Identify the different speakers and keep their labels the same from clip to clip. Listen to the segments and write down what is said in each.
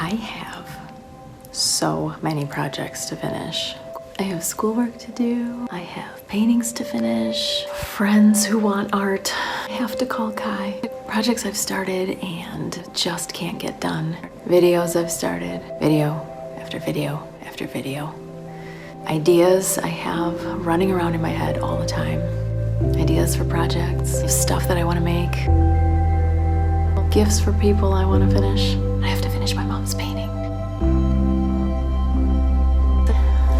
Speaker 1: I have so many projects to finish. I have schoolwork to do, I have paintings to finish, friends who want art, I have to call Kai. Projects I've started and just can't get done. Videos I've started, video after video after video. Ideas I have running around in my head all the time. Ideas for projects, stuff that I want to make, gifts for people I want to finish. I have to finish my mom's painting.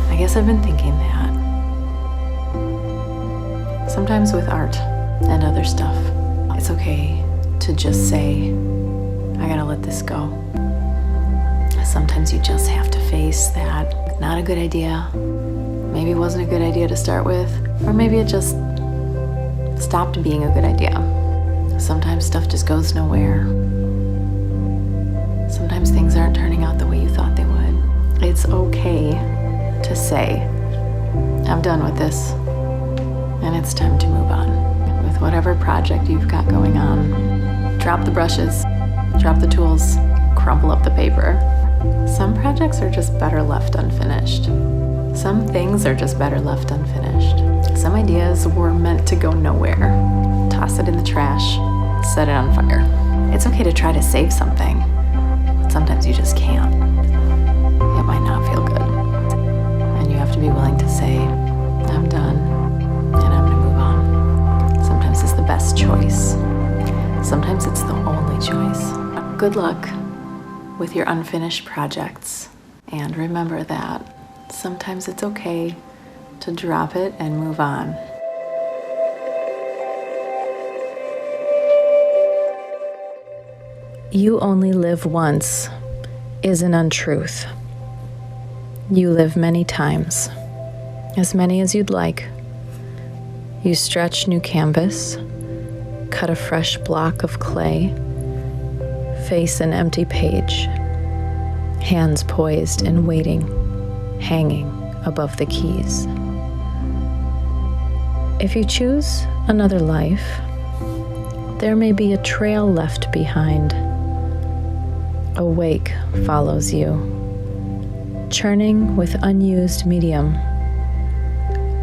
Speaker 1: I guess I've been thinking that sometimes with art and other stuff, it's okay to just say, I gotta let this go. Sometimes you just have to face that not a good idea, maybe it wasn't a good idea to start with, or maybe it just stopped being a good idea. Sometimes stuff just goes nowhere. Sometimes things aren't turning out the way you thought they would. It's okay to say, I'm done with this, and it's time to move on. With whatever project you've got going on, drop the brushes, drop the tools, crumple up the paper. Some projects are just better left unfinished. Some things are just better left unfinished. Some ideas were meant to go nowhere. Toss it in the trash, set it on fire. It's okay to try to save something, but sometimes you just can't. It might not feel good. And you have to be willing to say, I'm done, and I'm gonna move on. Sometimes it's the best choice. Sometimes it's the only choice. Good luck with your unfinished projects. And remember that sometimes it's okay to drop it and move on. You only live once is an untruth. You live many times, as many as you'd like. You stretch new canvas, cut a fresh block of clay, face an empty page, hands poised and waiting, hanging above the keys. If you choose another life, there may be a trail left behind. A wake follows you, churning with unused medium,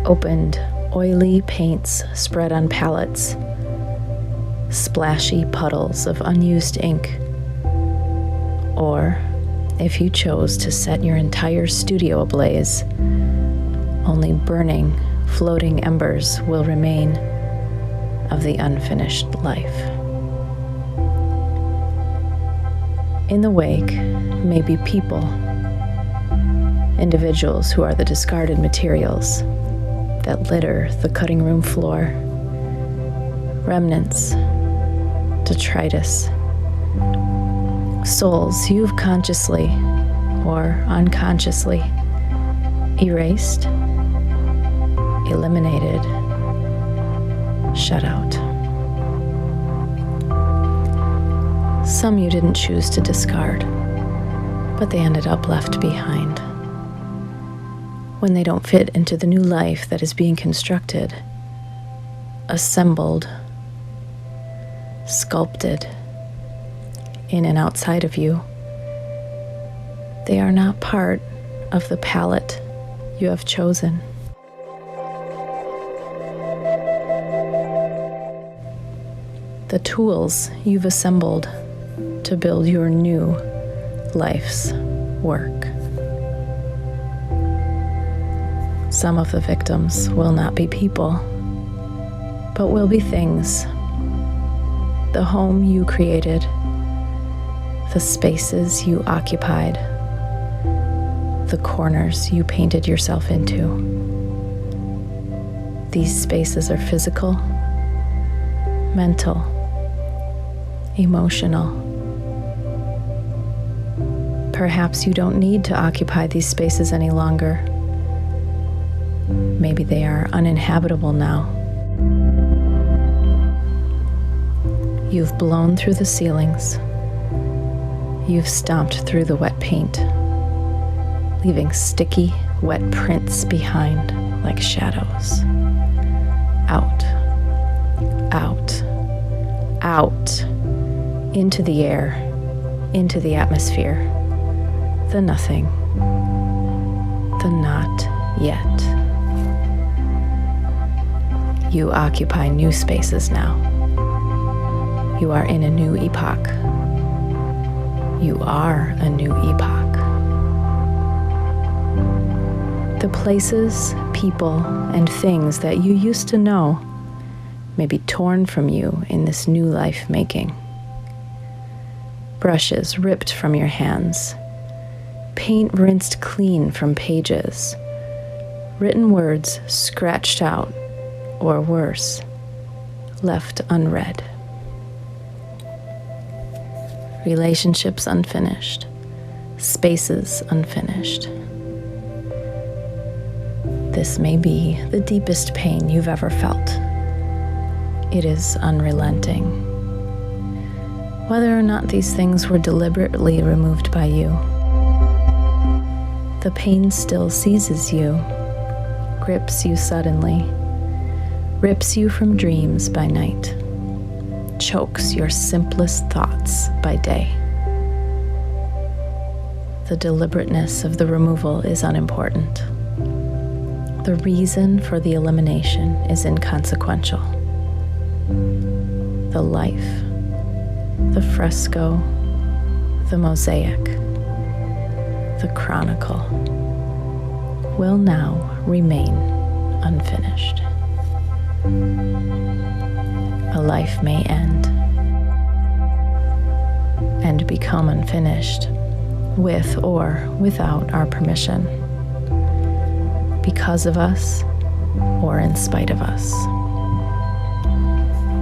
Speaker 1: opened, oily paints spread on palettes, splashy puddles of unused ink. Or, if you chose to set your entire studio ablaze, only burning, floating embers will remain of the unfinished life. In the wake may be people, individuals who are the discarded materials that litter the cutting room floor, remnants, detritus, souls you've consciously or unconsciously erased, eliminated, shut out. Some you didn't choose to discard, but they ended up left behind. When they don't fit into the new life that is being constructed, assembled, sculpted in and outside of you, they are not part of the palette you have chosen. The tools you've assembled to build your new life's work. Some of the victims will not be people, but will be things. The home you created, the spaces you occupied, the corners you painted yourself into. These spaces are physical, mental, emotional. Perhaps you don't need to occupy these spaces any longer. Maybe they are uninhabitable now. You've blown through the ceilings. You've stomped through the wet paint, leaving sticky, wet prints behind like shadows. Out, out, out, into the air, into the atmosphere, the nothing, the not yet. You occupy new spaces now. You are in a new epoch. You are a new epoch. The places, people, and things that you used to know may be torn from you in this new life making. Brushes ripped from your hands, paint rinsed clean from pages, written words scratched out, or worse, left unread. Relationships unfinished, spaces unfinished. This may be the deepest pain you've ever felt. It is unrelenting. Whether or not these things were deliberately removed by you, the pain still seizes you, grips you suddenly, rips you from dreams by night, chokes your simplest thoughts by day. The deliberateness of the removal is unimportant. The reason for the elimination is inconsequential. The life, the fresco, the mosaic, the chronicle will now remain unfinished. A life may end and become unfinished with or without our permission, because of us or in spite of us.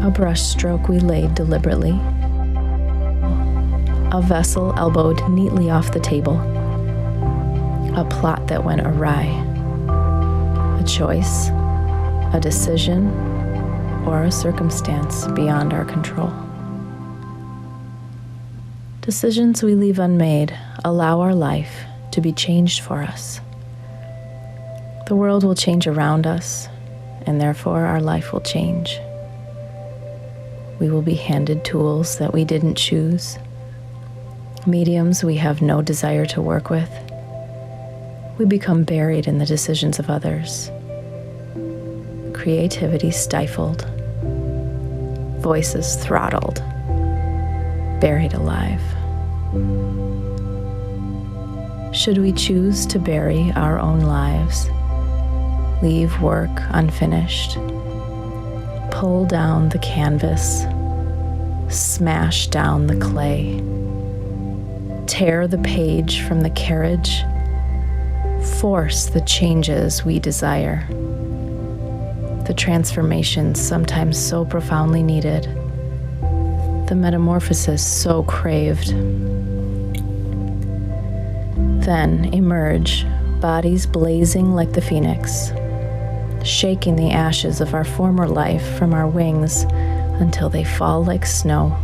Speaker 1: A brush stroke we laid deliberately, a vessel elbowed neatly off the table, a plot that went awry, a choice, a decision, or a circumstance beyond our control. Decisions we leave unmade allow our life to be changed for us. The world will change around us, and therefore our life will change. We will be handed tools that we didn't choose, mediums we have no desire to work with. We become buried in the decisions of others. Creativity stifled, voices throttled, buried alive. Should we choose to bury our own lives, leave work unfinished, pull down the canvas, smash down the clay, tear the page from the carriage, force the changes we desire, the transformations sometimes so profoundly needed, the metamorphosis so craved. Then emerge, bodies blazing like the phoenix, shaking the ashes of our former life from our wings until they fall like snow,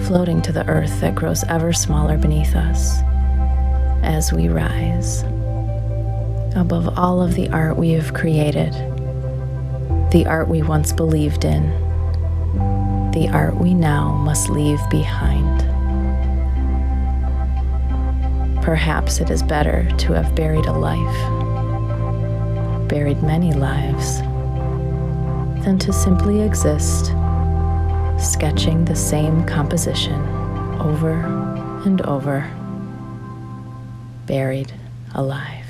Speaker 1: floating to the earth that grows ever smaller beneath us as we rise. Above all of the art we have created, the art we once believed in, the art we now must leave behind. Perhaps it is better to have buried a life, buried many lives, than to simply exist, sketching the same composition over and over, buried alive.